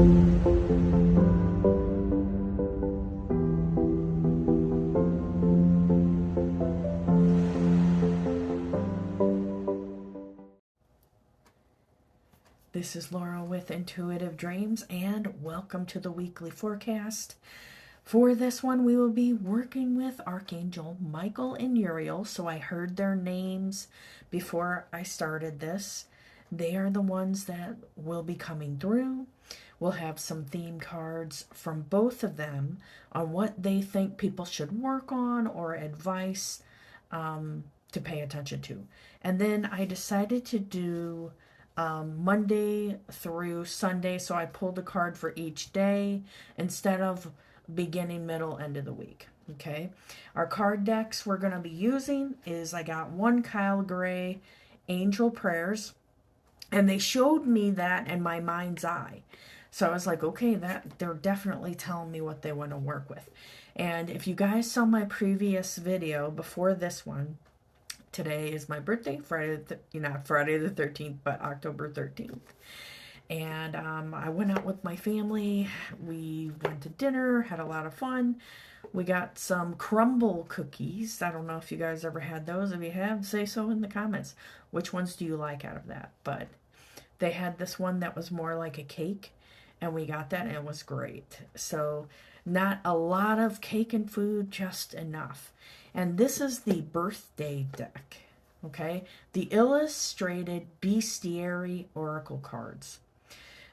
This is Laura with Intuitive Dreams, and welcome to the weekly forecast. For this one, we will be working with Archangel Michael and Uriel. So I heard their names before I started this. They are the ones that will be coming through. We'll have some theme cards from both of them on what they think people should work on or advice to pay attention to. And then I decided to do Monday through Sunday, so I pulled a card for each day instead of beginning, middle, end of the week. Okay, our card decks we're going to be using is, I got one Kyle Gray Angel Prayers, and they showed me that in my mind's eye. So I was like, okay, that they're definitely telling me what they want to work with. And if you guys saw my previous video before this one, today is my birthday, not Friday the 13th, but October 13th. And I went out with my family. We went to dinner, had a lot of fun. We got some crumble cookies. I don't know if you guys ever had those. If you have, say so in the comments. Which ones do you like out of that? But they had this one that was more like a cake, and we got that, and it was great. So not a lot of cake and food, just enough. And this is the birthday deck, okay? The Illustrated Bestiary Oracle cards.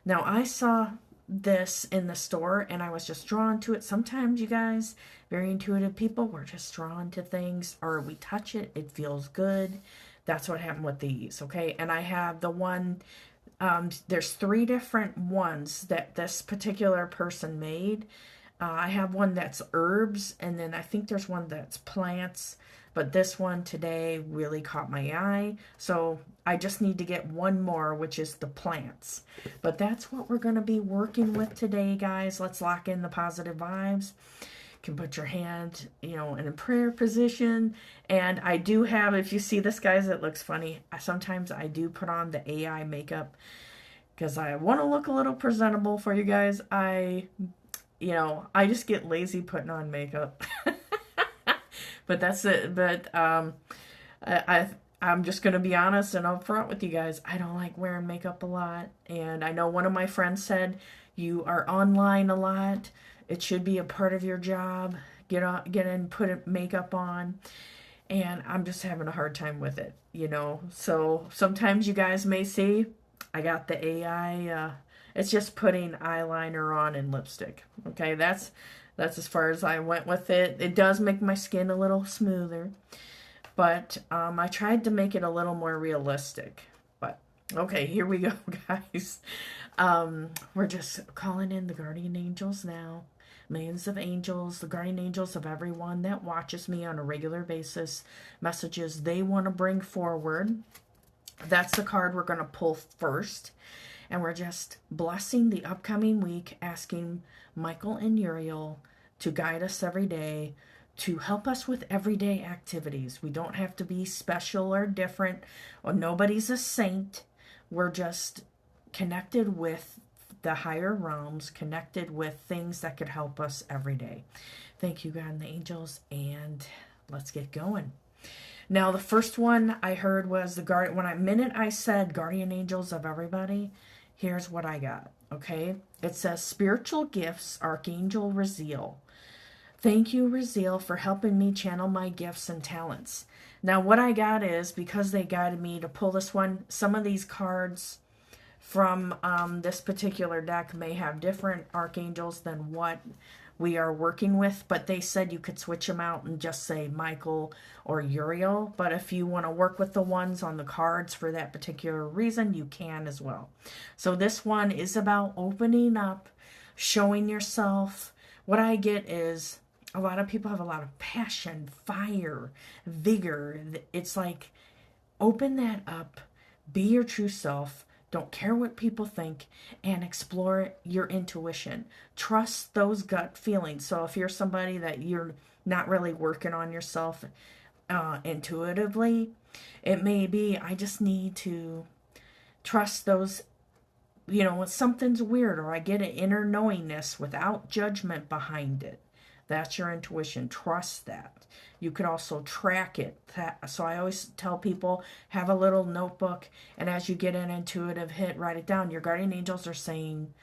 Now, I saw this in the store, and I was just drawn to it. Sometimes, you guys, very intuitive people, we're just drawn to things, or we touch it, it feels good. That's what happened with these, okay? And I have the one, there's 3 different ones that this particular person made. I have one that's herbs, and then I think there's one that's plants, but this one today really caught my eye. So I just need to get one more, which is the plants. But that's what we're going to be working with today, guys. Let's lock in the positive vibes. You can put your hand, in a prayer position. And I do have, if you see this, guys, it looks funny. Sometimes I do put on the AI makeup because I want to look a little presentable for you guys. I just get lazy putting on makeup. But that's it. But I'm just going to be honest and upfront with you guys. I don't like wearing makeup a lot. And I know one of my friends said, you are online a lot. It should be a part of your job. Get in, put makeup on. And I'm just having a hard time with it, So sometimes you guys may see I got the AI. It's just putting eyeliner on and lipstick. Okay, that's as far as I went with it. It does make my skin a little smoother. But I tried to make it a little more realistic. But, okay, here we go, guys. We're just calling in the guardian angels now. Millions of angels, the guardian angels of everyone that watches me on a regular basis. Messages they want to bring forward. That's the card we're going to pull first. And we're just blessing the upcoming week, asking Michael and Uriel to guide us every day, to help us with everyday activities. We don't have to be special or different, or nobody's a saint. We're just connected with the higher realms, connected with things that could help us every day. Thank you, God and the angels, and let's get going. Now, the first one I heard was minute I said guardian angels of everybody, here's what I got, okay? It says, spiritual gifts, Archangel Raziel. Thank you, Raziel, for helping me channel my gifts and talents. Now, what I got is, because they guided me to pull this one, some of these cards from this particular deck may have different archangels than what we are working with, but they said you could switch them out and just say Michael or Uriel. But if you want to work with the ones on the cards for that particular reason, you can as well. So this one is about opening up, showing yourself. What I get is a lot of people have a lot of passion, fire, vigor. It's like, open that up, be your true self. Don't care what people think, and explore your intuition. Trust those gut feelings. So if you're somebody that you're not really working on yourself intuitively, it may be, I just need to trust those something's weird, or I get an inner knowingness without judgment behind it. That's your intuition. Trust that. You can also track it. So I always tell people, have a little notebook, and as you get an intuitive hit, write it down. Your guardian angels are saying,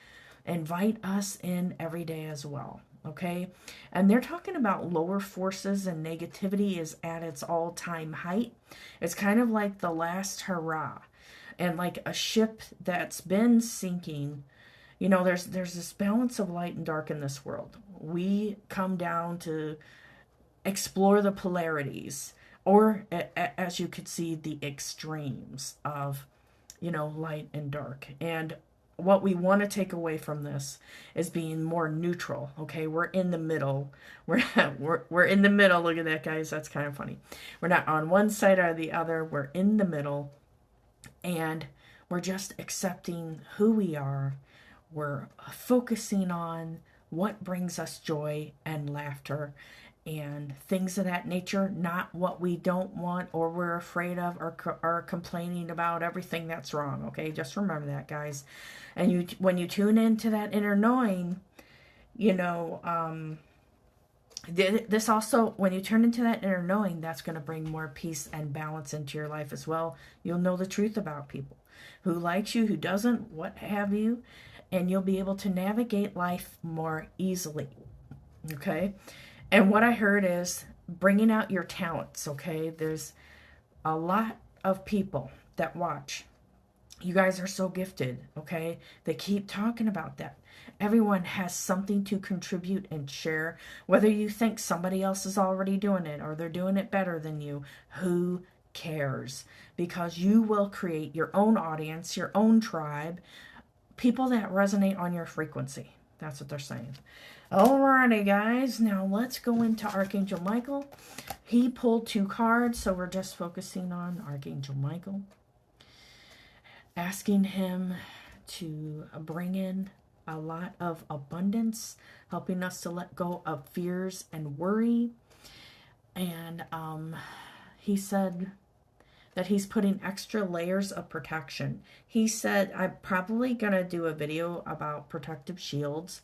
invite us in every day as well. Okay? And they're talking about lower forces, and negativity is at its all-time height. It's kind of like the last hurrah. And like a ship that's been sinking, there's this balance of light and dark in this world. We come down to explore the polarities, or as you could see, the extremes of, light and dark. And what we want to take away from this is being more neutral. Okay, we're in the middle. We're in the middle. Look at that, guys. That's kind of funny. We're not on one side or the other. We're in the middle, and we're just accepting who we are. We're focusing on what brings us joy and laughter and things of that nature, not what we don't want or we're afraid of, or are complaining about everything that's wrong. Okay, just remember that, guys. And when you tune into that inner knowing, this also, when you turn into that inner knowing, that's going to bring more peace and balance into your life as well. You'll know the truth about people, who likes you, who doesn't, what have you, and you'll be able to navigate life more easily. Okay? And what I heard is bringing out your talents. Okay? There's a lot of people that watch. You guys are so gifted. Okay? They keep talking about that. Everyone has something to contribute and share. Whether you think somebody else is already doing it or they're doing it better than you, who cares? Because you will create your own audience, your own tribe, people that resonate on your frequency. That's what they're saying. Alrighty, guys. Now let's go into Archangel Michael. He pulled 2 cards, so we're just focusing on Archangel Michael. Asking him to bring in a lot of abundance, helping us to let go of fears and worry. And he said that he's putting extra layers of protection. He said, I'm probably going to do a video about protective shields,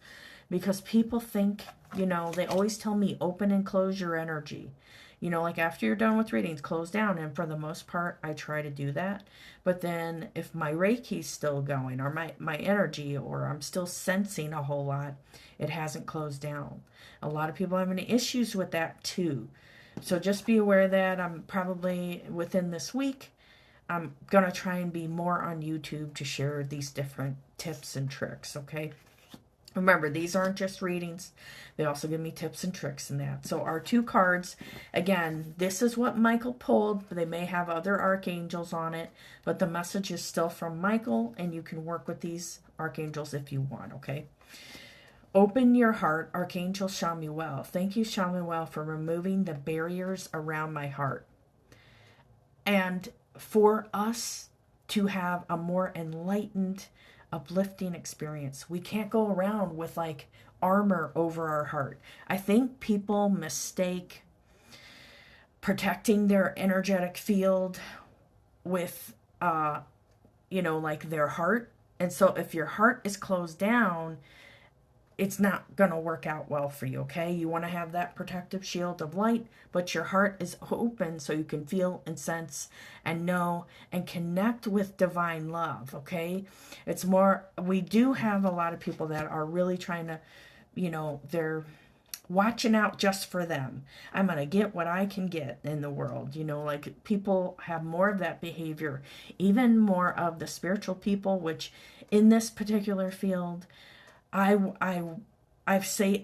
because people think, they always tell me open and close your energy. Like after you're done with readings, close down. And for the most part, I try to do that. But then if my Reiki's still going, or my energy, or I'm still sensing a whole lot, it hasn't closed down. A lot of people have any issues with that too. So just be aware of that. I'm probably, within this week, I'm going to try and be more on YouTube to share these different tips and tricks, okay? Remember, these aren't just readings. They also give me tips and tricks in that. So our 2 cards, again, this is what Michael pulled. They may have other archangels on it, but the message is still from Michael, and you can work with these archangels if you want, okay? Open your heart, Archangel Chamuel. Thank you, Chamuel, for removing the barriers around my heart. And for us to have a more enlightened, uplifting experience. We can't go around with like armor over our heart. I think people mistake protecting their energetic field with, like their heart. And so if your heart is closed down, it's not going to work out well for you, okay? You want to have that protective shield of light, but your heart is open so you can feel and sense and know and connect with divine love, okay? It's more, we do have a lot of people that are really trying to, they're watching out just for them. I'm going to get what I can get in the world, like people have more of that behavior, even more of the spiritual people, which in this particular field, I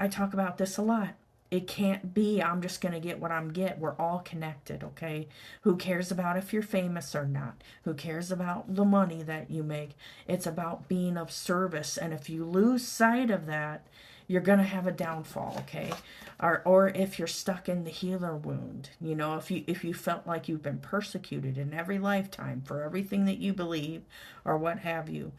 talk about this a lot. It can't be, I'm just going to get what I'm get. We're all connected, okay? Who cares about if you're famous or not? Who cares about the money that you make? It's about being of service. And if you lose sight of that, you're going to have a downfall, okay? Or if you're stuck in the healer wound, if you felt like you've been persecuted in every lifetime for everything that you believe or what have you,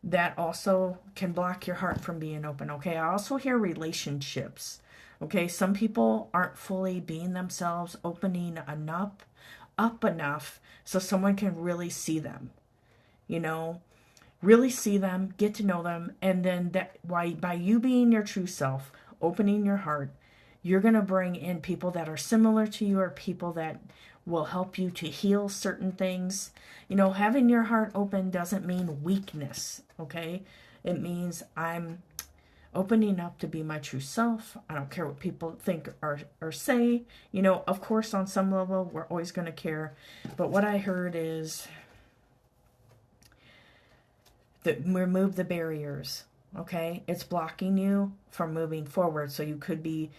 that also can block your heart from being open, okay? I also hear relationships, okay? Some people aren't fully being themselves, opening up enough so someone can really see them, really see them, get to know them, and then that why by you being your true self, opening your heart, you're going to bring in people that are similar to you or people that will help you to heal certain things. You know, having your heart open doesn't mean weakness, okay? It means I'm opening up to be my true self. I don't care what people think or say. You know, of course, on some level, we're always going to care. But what I heard is that remove the barriers, okay? It's blocking you from moving forward. So you could be,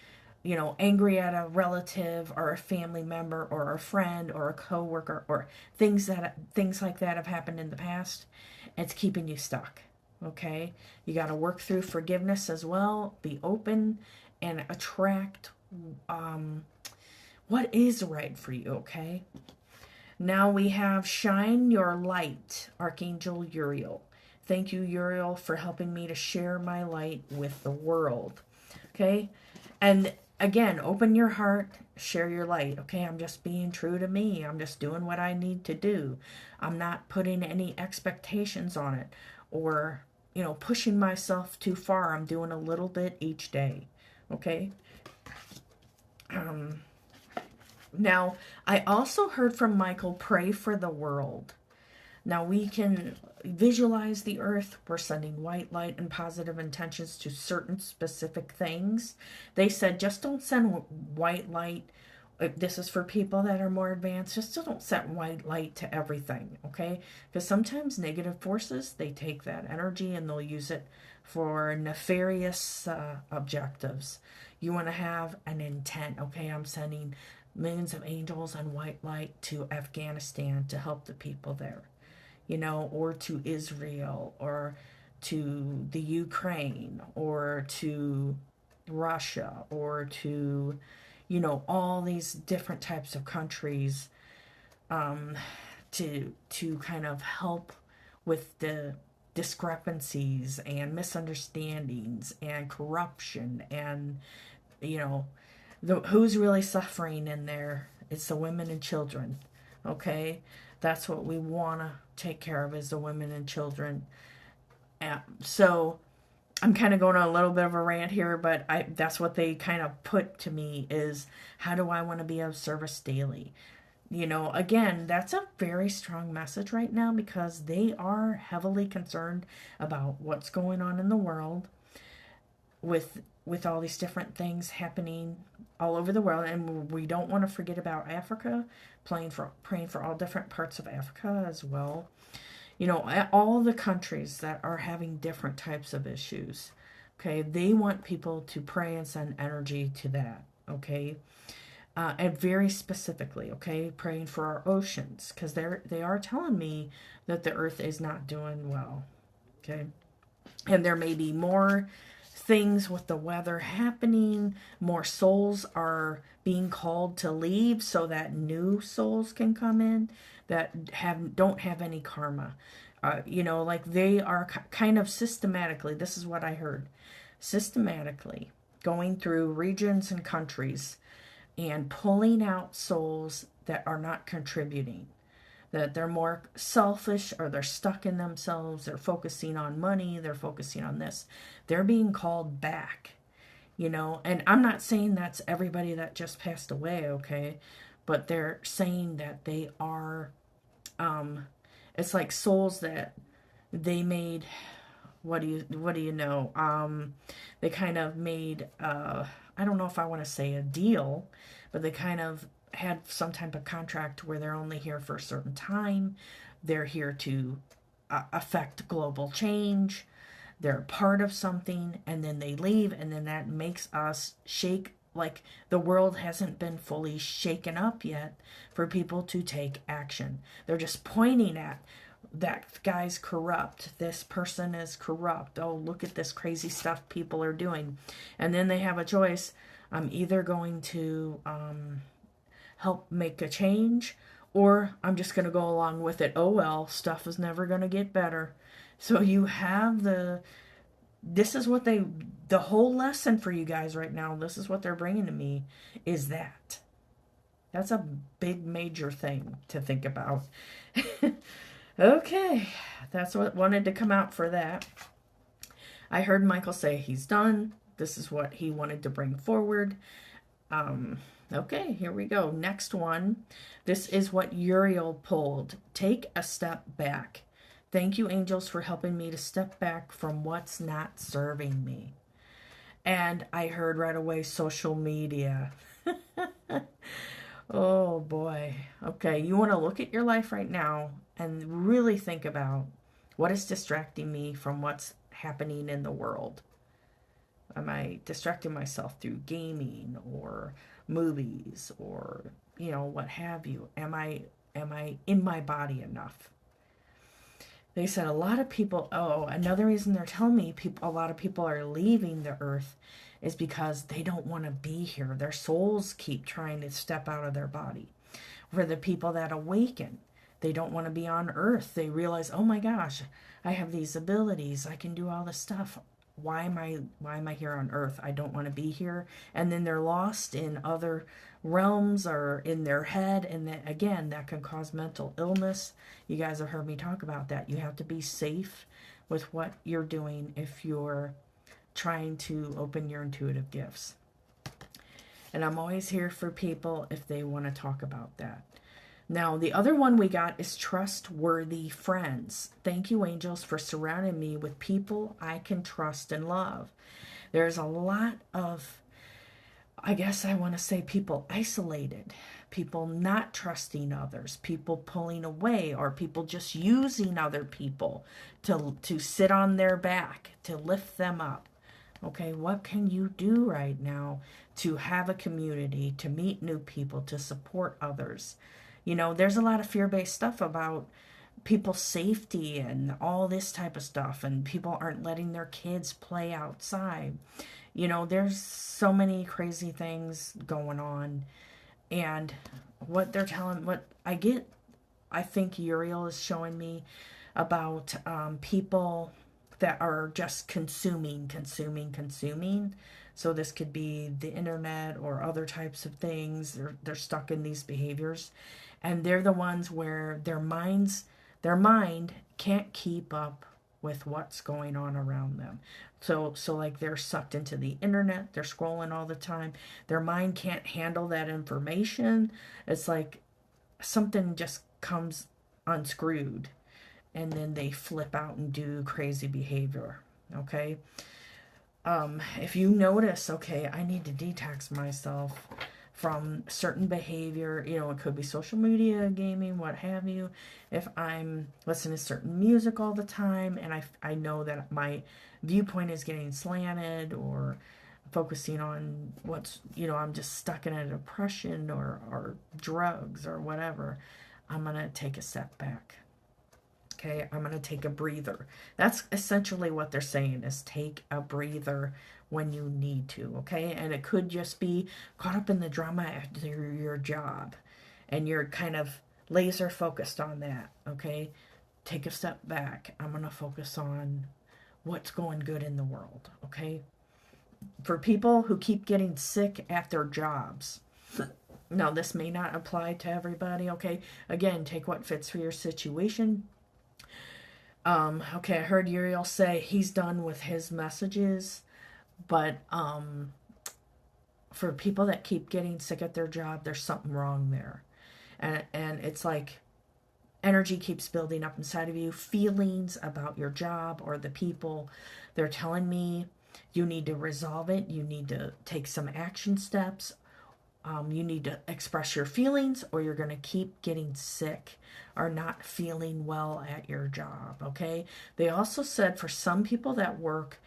you know, angry at a relative or a family member or a friend or a coworker or things like that have happened in the past. It's keeping you stuck. Okay, you got to work through forgiveness as well. Be open and attract what is right for you. Okay, now we have shine your light, Archangel Uriel. Thank you, Uriel, for helping me to share my light with the world. Okay, and again, open your heart, share your light. Okay, I'm just being true to me. I'm just doing what I need to do. I'm not putting any expectations on it or, you know, pushing myself too far. I'm doing a little bit each day. Okay. Now, I also heard from Micheal, pray for the world. Now we can visualize the earth. We're sending white light and positive intentions to certain specific things. They said just don't send white light. This is for people that are more advanced. Just don't send white light to everything, okay? Because sometimes negative forces, they take that energy and they'll use it for nefarious objectives. You want to have an intent, okay? I'm sending millions of angels and white light to Afghanistan to help the people there, you know, or to Israel, or to the Ukraine, or to Russia, or to, you know, all these different types of countries, to kind of help with the discrepancies and misunderstandings and corruption and, you know, who's really suffering in there? It's the women and children, okay? That's what we want to take care of, is the women and children. So I'm kind of going on a little bit of a rant here, but that's what they kind of put to me is, how do I want to be of service daily? You know, again, that's a very strong message right now because they are heavily concerned about what's going on in the world with all these different things happening all over the world. And we don't want to forget about Africa, praying for all different parts of Africa as well. You know, all the countries that are having different types of issues, okay, they want people to pray and send energy to that, okay? And very specifically, okay, praying for our oceans, because they are telling me that the earth is not doing well, okay? And there may be more things with the weather happening, more souls are being called to leave so that new souls can come in that don't have any karma. You know, like they are kind of systematically, this is what I heard, systematically going through regions and countries and pulling out souls that are not contributing, that they're more selfish or they're stuck in themselves, they're focusing on money, they're focusing on this. They're being called back, you know, and I'm not saying that's everybody that just passed away, okay, but they're saying that they are, it's like souls that they made, what do you know, they kind of made, I don't know if I want to say a deal, but they kind of had some type of contract where they're only here for a certain time. They're here to affect global change. They're part of something, and then they leave, and then that makes us shake like the world hasn't been fully shaken up yet for people to take action. They're just pointing at, that guy's corrupt, this person is corrupt, oh, look at this crazy stuff people are doing. And then they have a choice. I'm either going to help make a change, or I'm just going to go along with it. Oh well, stuff is never going to get better. So you have this is what the whole lesson for you guys right now, this is what they're bringing to me, is that's a big major thing to think about. Okay, that's what wanted to come out for that. I heard Michael say he's done. This is what he wanted to bring forward. Okay, here we go. Next one. This is what Uriel pulled. Take a step back. Thank you, angels, for helping me to step back from what's not serving me. And I heard right away social media. Oh boy. Okay, you want to look at your life right now and really think about what is distracting me from what's happening in the world. Am I distracting myself through gaming or movies or what have you? Am I in my body enough? They said a lot of people, another reason they're telling me a lot of people are leaving the earth is because they don't want to be here. Their souls keep trying to step out of their body. For the people that awaken, they don't want to be on earth. They realize, oh my gosh, I have these abilities. I can do all this stuff. Why am I here on earth? I don't want to be here. And then they're lost in other realms or in their head, and then again that can cause mental illness. You guys have heard me talk about that. You have to be safe with what you're doing if you're trying to open your intuitive gifts. And I'm always here for people if they want to talk about that. Now, the other one we got is trustworthy friends. Thank you, angels, for surrounding me with people I can trust and love. There's a lot of, I guess I want to say, people isolated, people not trusting others, people pulling away, or people just using other people to sit on their back, to lift them up. Okay, what can you do right now to have a community, to meet new people, to support others? There's a lot of fear-based stuff about people's safety and all this type of stuff, and people aren't letting their kids play outside. There's so many crazy things going on, and what I think Uriel is showing me about people that are just consuming. So this could be the internet or other types of things. They're stuck in these behaviors, and they're the ones where their mind can't keep up with what's going on around them. So like they're sucked into the internet, they're scrolling all the time. Their mind can't handle that information. It's like something just comes unscrewed, and then they flip out and do crazy behavior. Okay. If you notice, okay, I need to detox myself from certain behavior, it could be social media, gaming, what have you. If I'm listening to certain music all the time and I know that my viewpoint is getting slanted, or focusing on I'm just stuck in a depression or drugs or whatever, I'm going to take a step back. Okay, I'm going to take a breather. That's essentially what they're saying, is take a breather when you need to, okay? And it could just be caught up in the drama after your job, and you're kind of laser focused on that, okay? Take a step back. I'm going to focus on what's going good in the world, okay? For people who keep getting sick at their jobs, now this may not apply to everybody, okay? Again, take what fits for your situation. Okay, I heard Uriel say he's done with his messages, but for people that keep getting sick at their job, there's something wrong there. And it's like energy keeps building up inside of you, feelings about your job or the people. They're telling me you need to resolve it, you need to take some action steps. You need to express your feelings, or you're going to keep getting sick or not feeling well at your job, okay? They also said for some people that work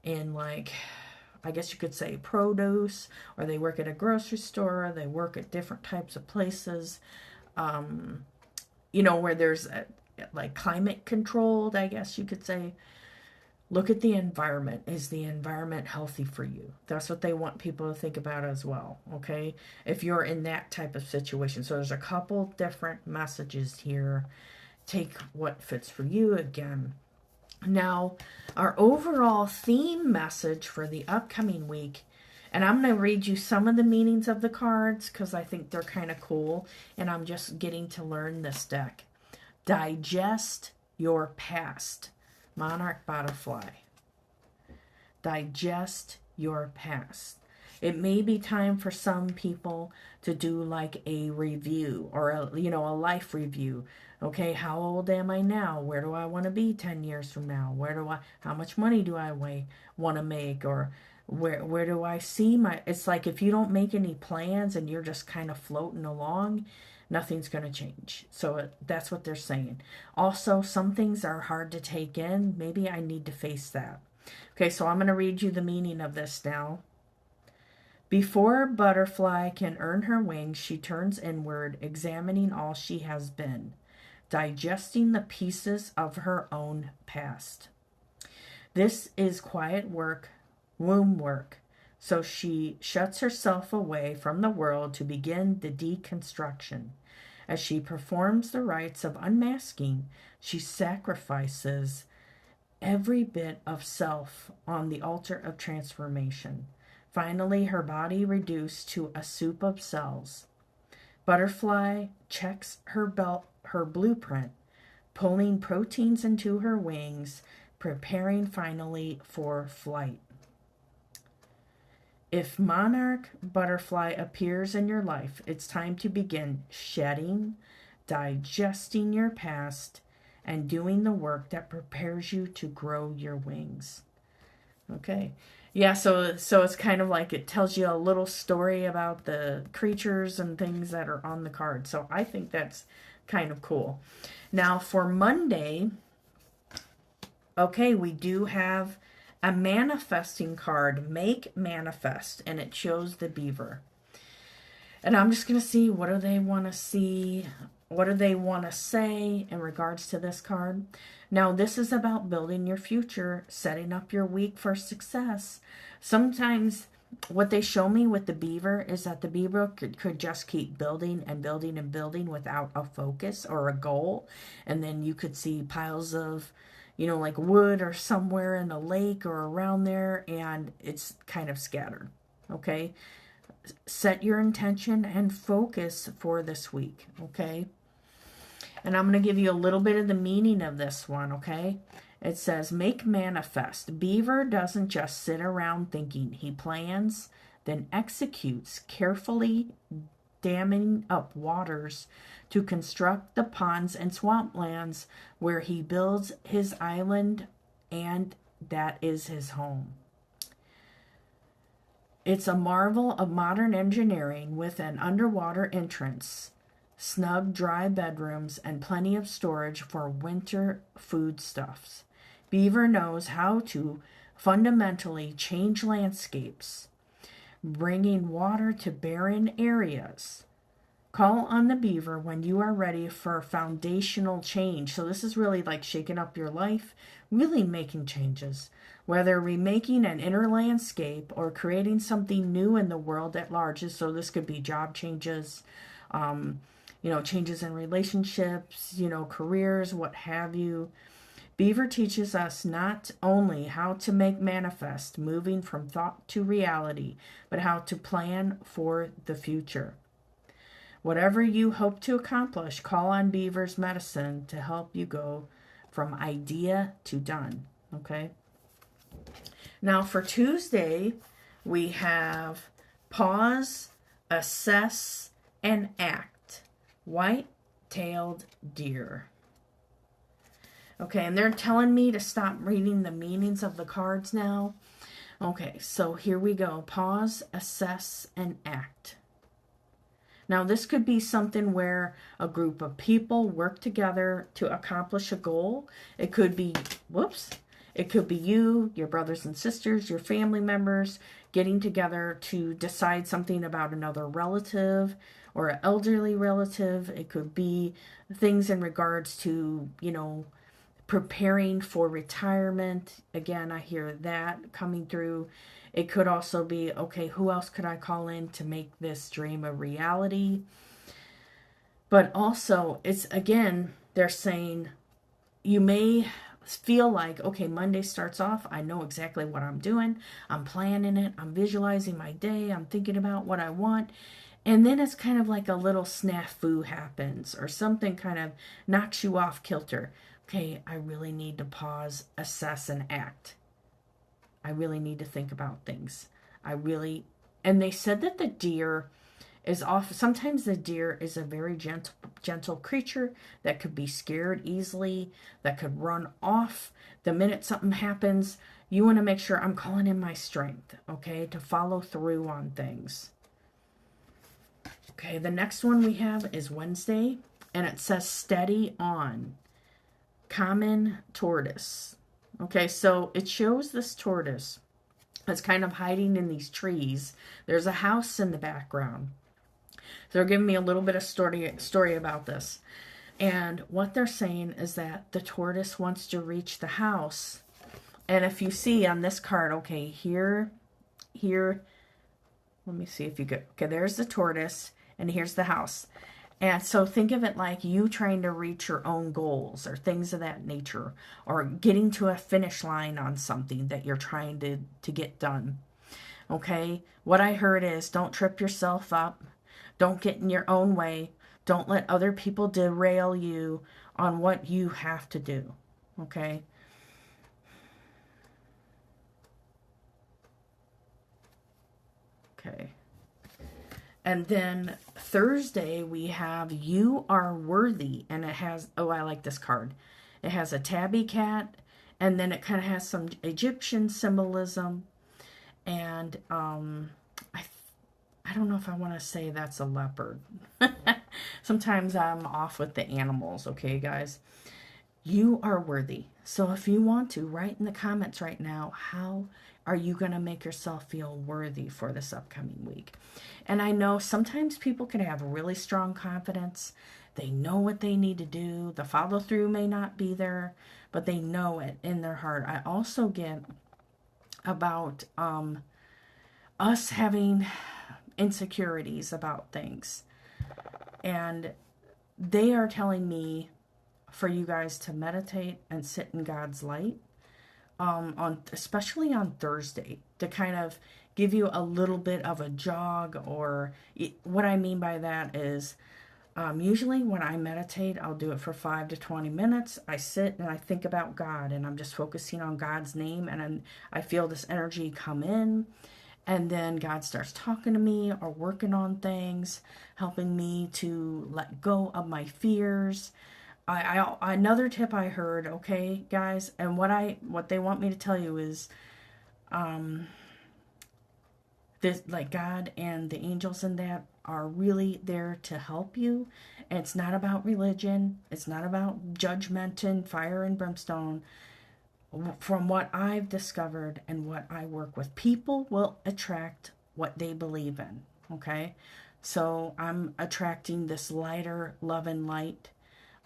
in, like, I guess you could say produce, or they work at a grocery store, they work at different types of places, where there's like climate controlled, I guess you could say. Look at the environment. Is the environment healthy for you? That's what they want people to think about as well, okay? If you're in that type of situation. So there's a couple different messages here. Take what fits for you again. Now, our overall theme message for the upcoming week, and I'm going to read you some of the meanings of the cards because I think they're kind of cool, and I'm just getting to learn this deck. Digest your past. Monarch butterfly. Digest your past. It may be time for some people to do like a review or a life review. Okay, how old am I now? Where do I want to be 10 years from now? How much money do I want to make? Or where do I see it's like if you don't make any plans and you're just kind of floating along, nothing's going to change. So that's what they're saying. Also, some things are hard to take in. Maybe I need to face that. Okay, so I'm going to read you the meaning of this now. Before a butterfly can earn her wings, she turns inward, examining all she has been, digesting the pieces of her own past. This is quiet work, womb work, so she shuts herself away from the world to begin the deconstruction. As she performs the rites of unmasking, she sacrifices every bit of self on the altar of transformation. Finally, her body reduced to a soup of cells. Butterfly checks her blueprint, pulling proteins into her wings, preparing finally for flight. If monarch butterfly appears in your life, it's time to begin shedding, digesting your past, and doing the work that prepares you to grow your wings. Okay. Yeah, so it's kind of like it tells you a little story about the creatures and things that are on the card. So I think that's kind of cool. Now for Monday, okay, we do have a manifesting card, Make Manifest, and it shows the beaver. And I'm just going to see, what do they want to see? What do they want to say in regards to this card? Now, this is about building your future, setting up your week for success. Sometimes what they show me with the beaver is that the beaver could just keep building and building and building without a focus or a goal. And then you could see piles of, like wood or somewhere in a lake or around there, and it's kind of scattered. Okay? Set your intention and focus for this week. Okay? And I'm going to give you a little bit of the meaning of this one, okay? It says, make manifest. Beaver doesn't just sit around thinking. He plans, then executes, carefully damming up waters to construct the ponds and swamplands where he builds his island, and that is his home. It's a marvel of modern engineering with an underwater entrance, snug, dry bedrooms, and plenty of storage for winter foodstuffs. Beaver knows how to fundamentally change landscapes, bringing water to barren areas. Call on the beaver when you are ready for foundational change. So this is really like shaking up your life, really making changes. Whether remaking an inner landscape or creating something new in the world at large. So this could be job changes, changes in relationships, careers, what have you. Beaver teaches us not only how to make manifest, moving from thought to reality, but how to plan for the future. Whatever you hope to accomplish, call on Beaver's medicine to help you go from idea to done. Okay? Now for Tuesday, we have pause, assess, and act. White-tailed deer. Okay, and they're telling me to stop reading the meanings of the cards now. Okay, so here we go. Pause, assess, and act. Now, this could be something where a group of people work together to accomplish a goal. It could be, it could be you, your brothers and sisters, your family members getting together to decide something about another relative or an elderly relative. It could be things in regards to, preparing for retirement. Again, I hear that coming through. It could also be, okay, who else could I call in to make this dream a reality? But also, it's, again, they're saying you may feel like, okay, Monday starts off, I know exactly what I'm doing. I'm planning it. I'm visualizing my day. I'm thinking about what I want. And then it's kind of like a little snafu happens or something kind of knocks you off kilter. Okay, I really need to pause, assess, and act. I really need to think about things. And they said that the deer is off. Sometimes the deer is a very gentle creature that could be scared easily, that could run off the minute something happens. You want to make sure I'm calling in my strength, okay, to follow through on things. Okay, the next one we have is Wednesday, and it says steady on. Common tortoise. Okay, so it shows this tortoise that's kind of hiding in these trees. There's a house in the background. They're giving me a little bit of story about this. And what they're saying is that the tortoise wants to reach the house. And if you see on this card, okay, here, let me see if you get, okay, there's the tortoise, and here's the house. And so think of it like you trying to reach your own goals or things of that nature, or getting to a finish line on something that you're trying to get done. Okay, what I heard is don't trip yourself up. Don't get in your own way. Don't let other people derail you on what you have to do. Okay? Okay. And then Thursday we have You Are Worthy. And it has, oh, I like this card. It has a tabby cat. And then it kind of has some Egyptian symbolism. And I don't know if I want to say that's a leopard. Sometimes I'm off with the animals, okay, guys? You are worthy. So if you want to, write in the comments right now, how are you going to make yourself feel worthy for this upcoming week? And I know sometimes people can have really strong confidence. They know what they need to do. The follow through may not be there, but they know it in their heart. I also get about us having insecurities about things, and they are telling me for you guys to meditate and sit in God's light, especially on Thursday, to kind of give you a little bit of a jog. Or what I mean by that is usually when I meditate, I'll do it for 5 to 20 minutes. I sit and I think about God, and I'm just focusing on God's name, and I feel this energy come in. And then God starts talking to me or working on things, helping me to let go of my fears. Another tip I heard, okay, guys, and what they want me to tell you is, this, like, God and the angels in that are really there to help you. And it's not about religion. It's not about judgment and fire and brimstone. From what I've discovered and what I work with, people will attract what they believe in, okay? So I'm attracting this lighter love and light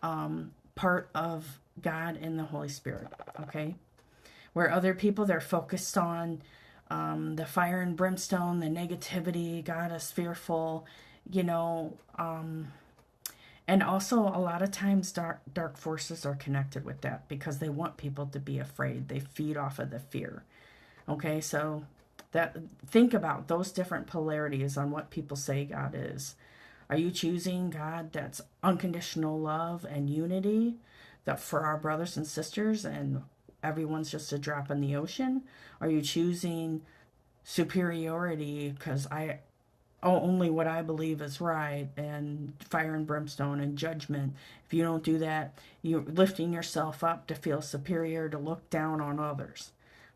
part of God and the Holy Spirit, okay? Where other people, they're focused on the fire and brimstone, the negativity, God is fearful, you know, and also a lot of times dark forces are connected with that because they want people to be afraid. They feed off of the fear. Okay, so think about those different polarities on what people say God is. Are you choosing God that's unconditional love and unity, that for our brothers and sisters and everyone's just a drop in the ocean? Are you choosing superiority because only what I believe is right, and fire and brimstone and judgment? If you don't do that, you're lifting yourself up to feel superior, to look down on others.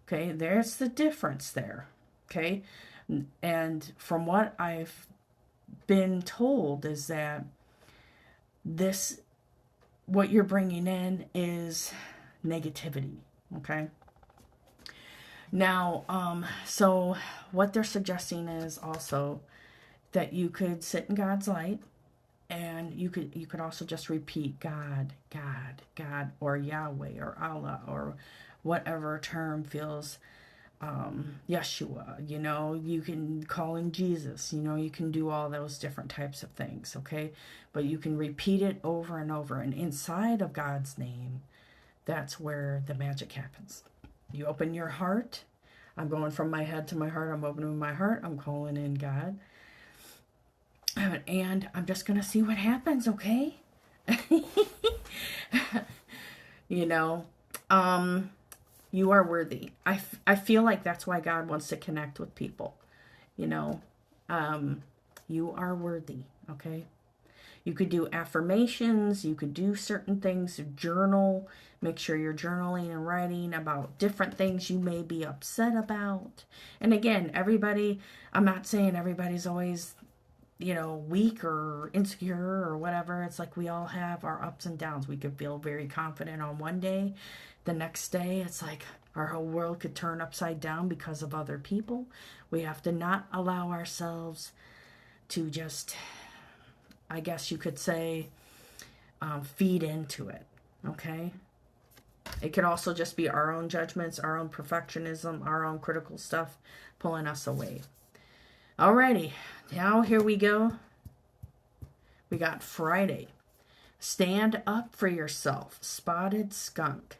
Okay, there's the difference there. Okay, and from what I've been told is that what you're bringing in is negativity. Okay. Now, so what they're suggesting is also that you could sit in God's light, and you could also just repeat God, God, God, or Yahweh, or Allah, or whatever term feels, Yeshua, you know, you can call him Jesus, you know, you can do all those different types of things, okay? But you can repeat it over and over, and inside of God's name, that's where the magic happens. You open your heart. I'm going from my head to my heart. I'm opening my heart. I'm calling in God. And I'm just going to see what happens, okay? You know, you are worthy. I feel like that's why God wants to connect with people. You know, you are worthy, okay? You could do affirmations, you could do certain things, journal, make sure you're journaling and writing about different things you may be upset about. And again, everybody, I'm not saying everybody's always, weak or insecure or whatever. It's like we all have our ups and downs. We could feel very confident on one day. The next day, it's like our whole world could turn upside down because of other people. We have to not allow ourselves to just, I guess you could say, feed into it, okay? It could also just be our own judgments, our own perfectionism, our own critical stuff pulling us away. Alrighty, now here we go. We got Friday. Stand up for yourself. Spotted skunk.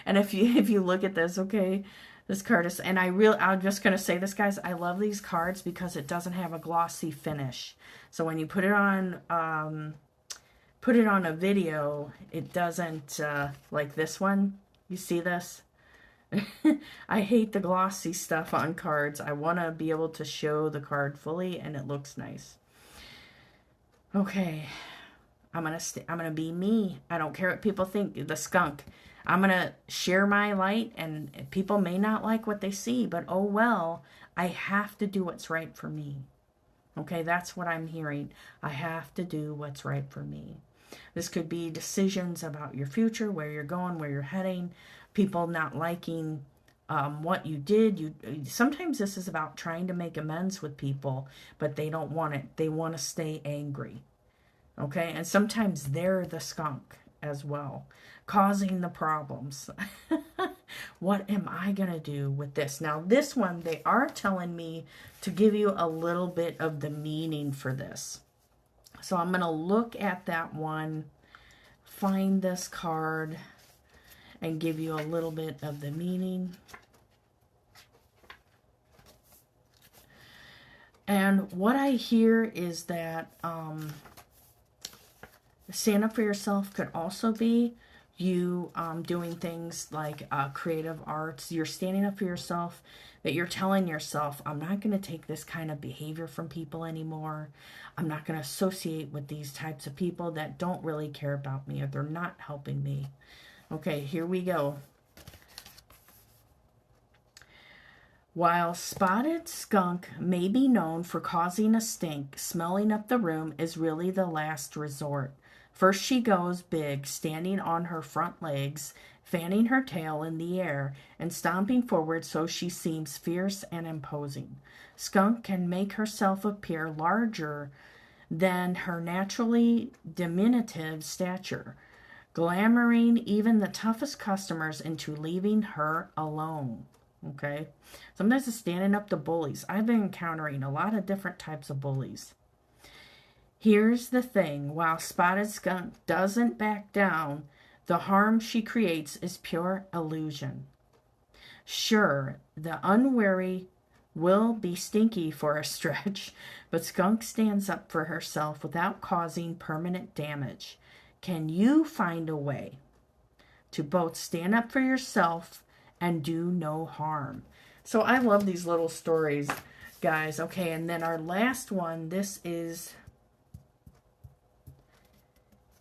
And if you look at this, okay, this card is, and I'm just gonna say this, guys. I love these cards because it doesn't have a glossy finish. So when you put it on a video, it doesn't like this one. You see this? I hate the glossy stuff on cards. I want to be able to show the card fully and it looks nice. Okay. I'm gonna be me. I don't care what people think. The skunk. I'm gonna share my light, and people may not like what they see, but oh well. I have to do what's right for me. Okay, that's what I'm hearing. I have to do what's right for me. This could be decisions about your future, where you're going, where you're heading, people not liking what you did. Sometimes this is about trying to make amends with people, but they don't want it. They want to stay angry. Okay, and sometimes they're the skunk as well, causing the problems. What am I going to do with this? Now, this one, they are telling me to give you a little bit of the meaning for this. So I'm going to look at that one, find this card, and give you a little bit of the meaning. And what I hear is that stand up for yourself could also be you doing things like creative arts. You're standing up for yourself, that you're telling yourself, I'm not going to take this kind of behavior from people anymore. I'm not going to associate with these types of people that don't really care about me or they're not helping me. Okay, here we go. While spotted skunk may be known for causing a stink, smelling up the room is really the last resort. First she goes big, standing on her front legs, fanning her tail in the air, and stomping forward so she seems fierce and imposing. Skunk can make herself appear larger than her naturally diminutive stature, glamoring even the toughest customers into leaving her alone. Okay? Sometimes it's standing up to bullies. I've been encountering a lot of different types of bullies. Here's the thing. While Spotted Skunk doesn't back down, the harm she creates is pure illusion. Sure, the unwary will be stinky for a stretch, but Skunk stands up for herself without causing permanent damage. Can you find a way to both stand up for yourself and do no harm? So I love these little stories, guys. Okay, and then our last one, this is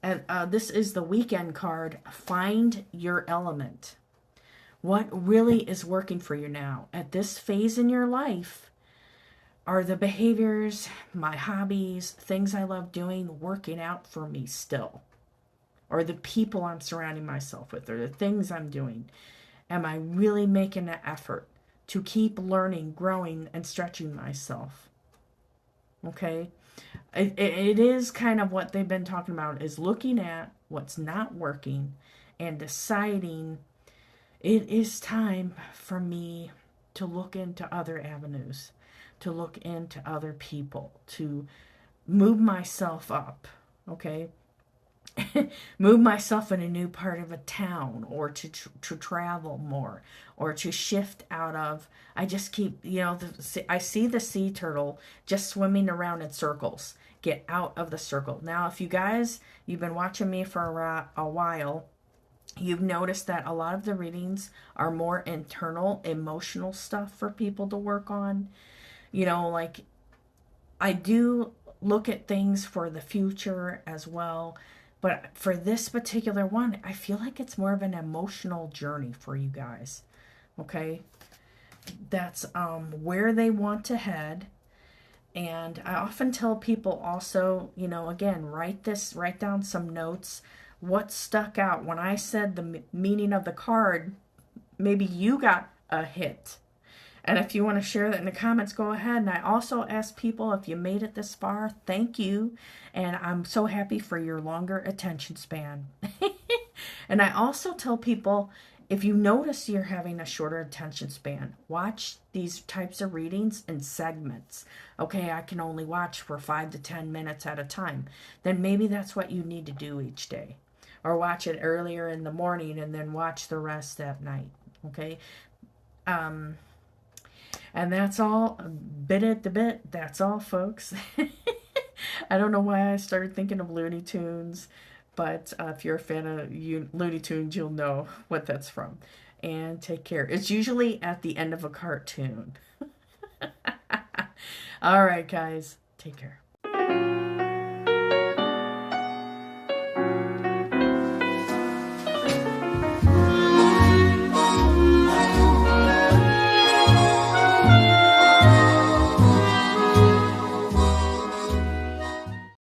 the weekend card, Find Your Element. What really is working for you now at this phase in your life? Are the behaviors, my hobbies, things I love doing working out for me still? Or the people I'm surrounding myself with, or the things I'm doing? Am I really making an effort to keep learning, growing, and stretching myself? Okay? It is kind of what they've been talking about, is looking at what's not working and deciding it is time for me to look into other avenues, to look into other people, to move myself up, okay? move myself in a new part of a town, or to travel more, or to shift out of. I just keep, I see the sea turtle just swimming around in circles. Get out of the circle. Now, if you've been watching me for a while, you've noticed that a lot of the readings are more internal, emotional stuff for people to work on. Like, I do look at things for the future as well. But for this particular one, I feel like it's more of an emotional journey for you guys. Okay? That's where they want to head. And I often tell people also, again, write down some notes. What stuck out when I said the meaning of the card? Maybe you got a hit. And if you want to share that in the comments, go ahead. And I also ask people, if you made it this far, thank you. And I'm so happy for your longer attention span. And I also tell people, if you notice you're having a shorter attention span, watch these types of readings in segments. Okay, I can only watch for 5 to 10 minutes at a time. Then maybe that's what you need to do each day. Or watch it earlier in the morning and then watch the rest at night. Okay? And that's all, bit at the bit. That's all, folks. I don't know why I started thinking of Looney Tunes, but if you're a fan of Looney Tunes, you'll know what that's from. And take care. It's usually at the end of a cartoon. All right, guys. Take care.